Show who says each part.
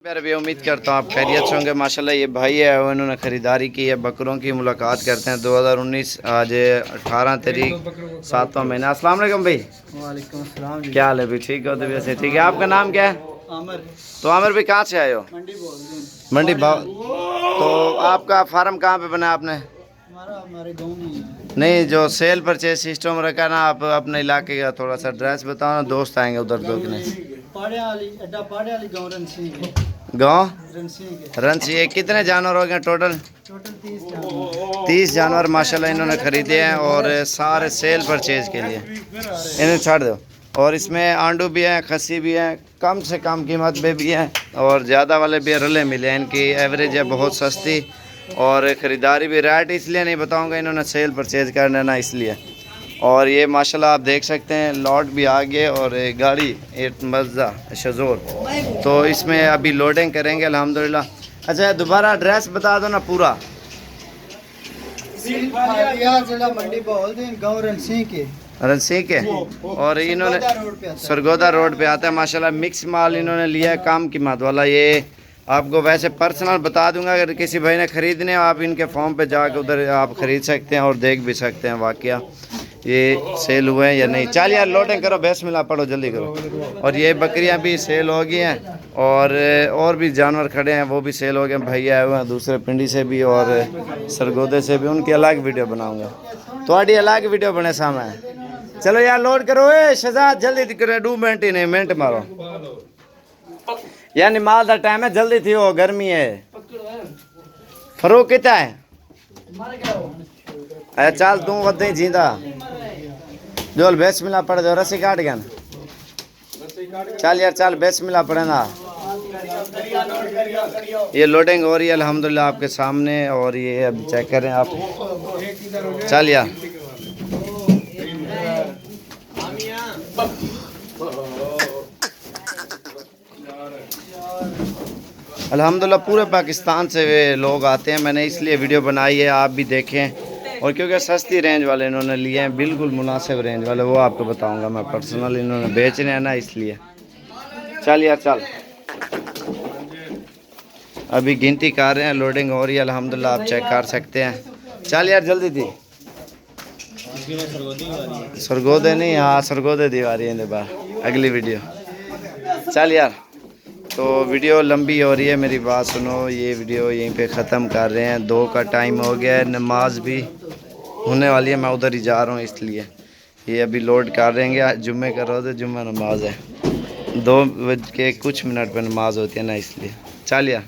Speaker 1: प्यारे भी उम्मीद करता हूँ आप खैरियत से होंगे। माशाल्लाह ये भाई है वो इन्होंने ख़रीदारी की है बकरों की। मुलाकात करते हैं 2019 आज 18 तारीख 7वां महीना। अस्सलाम वालेकुम भाई।
Speaker 2: वालेकुम अस्सलाम जी।
Speaker 1: क्या हाल है भाई? ठीक हो? तबीयत से ठीक है? आपका नाम क्या है?
Speaker 2: आमिर।
Speaker 1: तो आमिर भाई कहाँ से आए हो?
Speaker 2: मंडी बोल रहे हैं।
Speaker 1: मंडी तो आपका फार्म कहाँ पे बना आपने?
Speaker 2: हमारे गांव में ही है।
Speaker 1: नहीं, जो सेल परचेज सिस्टम रखा ना, आप अपने इलाके का थोड़ा सा एड्रेस बताओ ना, दोस्त आएंगे उधर दो कि नहीं।
Speaker 2: पाड़े वाली अड्डा पाड़े वाली गांव रनसिंह के।
Speaker 1: गाँव
Speaker 2: रनसिंह के।
Speaker 1: रंच। ये कितने जानवर हो गए टोटल?
Speaker 2: टोटल 30 जानवर।
Speaker 1: 30 जानवर माशाल्लाह इन्होंने ख़रीदे हैं और सारे सेल परचेज के लिए। इन्हें छाड़ दो। और इसमें आंडू भी हैं, खस्सी भी हैं, कम से कम कीमत पे भी हैं और ज़्यादा वाले भी रले मिले हैं। इनकी एवरेज है बहुत सस्ती और ख़रीदारी भी। रेट इसलिए नहीं बताऊंगा, इन्होंने सेल परचेज करना ना इसलिए। और ये माशाल्लाह आप देख सकते हैं लॉट भी आ गए और गाड़ी एक मज़ा शजोर, तो इसमें अभी लोडिंग करेंगे अल्हम्दुलिल्लाह। अच्छा दोबारा एड्रेस बता दो ना पूरा।
Speaker 2: जिला मंडी बोल रहे हैं, गांव रनसिंह के।
Speaker 1: रनसिंह के। और इन्होंने सरगोदा रोड पे आता है माशाल्लाह। मिक्स माल इन्होंने लिया है कम कीमत वाला। ये आपको वैसे पर्सनल बता दूंगा, अगर किसी भाई ने ख़रीदने आप इनके फॉर्म पे जाकर उधर आप ख़रीद सकते हैं और देख भी सकते हैं वाकया ये सेल हुए हैं या नहीं। चल यार लोडिंग करो, बिस्मिल्लाह पढ़ो, जल्दी करो। और ये बकरियां भी सेल हो गई हैं और भी जानवर खड़े हैं वो भी सेल हो गए। भैया आए हुए हैं दूसरे पिंडी से भी और सरगोदे से भी, उनकी अलग वीडियो बनाऊँगा। थोड़ी अलग वीडियो बने सामने। चलो यार लोड करो। शहजाद जल्दी करो, 2 मिनट ही नहीं, मिनट मारो यार। निमाज का टाइम है, जल्दी थी हो, गर्मी है। फरूक कितना है? अरे चल तू वद ही जींदा जोल बिस्मिल्लाह पढ़ दो। रस्सी काट गया चल यार, चल बिस्मिल्लाह पढ़े ना। ये लोडिंग हो रही है अल्हम्दुलिल्लाह आपके सामने और ये अब चेक करें आप। चल यार अल्हम्दुलिल्लाह पूरे पाकिस्तान से वे लोग आते हैं। मैंने इसलिए वीडियो बनाई है, आप भी देखें। और क्योंकि सस्ती रेंज वाले इन्होंने लिए हैं, बिल्कुल मुनासिब रेंज वाले, वो आपको बताऊंगा मैं पर्सनल। इन्होंने बेचने हैं ना इसलिए। चल यार चल, अभी गिनती कर रहे हैं, लोडिंग हो रही है अल्हम्दुलिल्लाह, आप चेक कर सकते हैं। चल यार जल्दी थी। सरगोदे नहीं, हाँ सरगोदे दीवारी है बाहर। अगली वीडियो चल यार। तो वीडियो लंबी हो रही है, मेरी बात सुनो। ये वीडियो यहीं पे ख़त्म कर रहे हैं। 2 का टाइम हो गया है, नमाज भी होने वाली है। मैं उधर ही जा रहा हूँ इसलिए ये अभी लोड कर देंगे। आज जुम्मे का रोज़ है, जुम्मा नमाज है। 2 बज के कुछ मिनट पर नमाज होती है ना इसलिए। चल यार।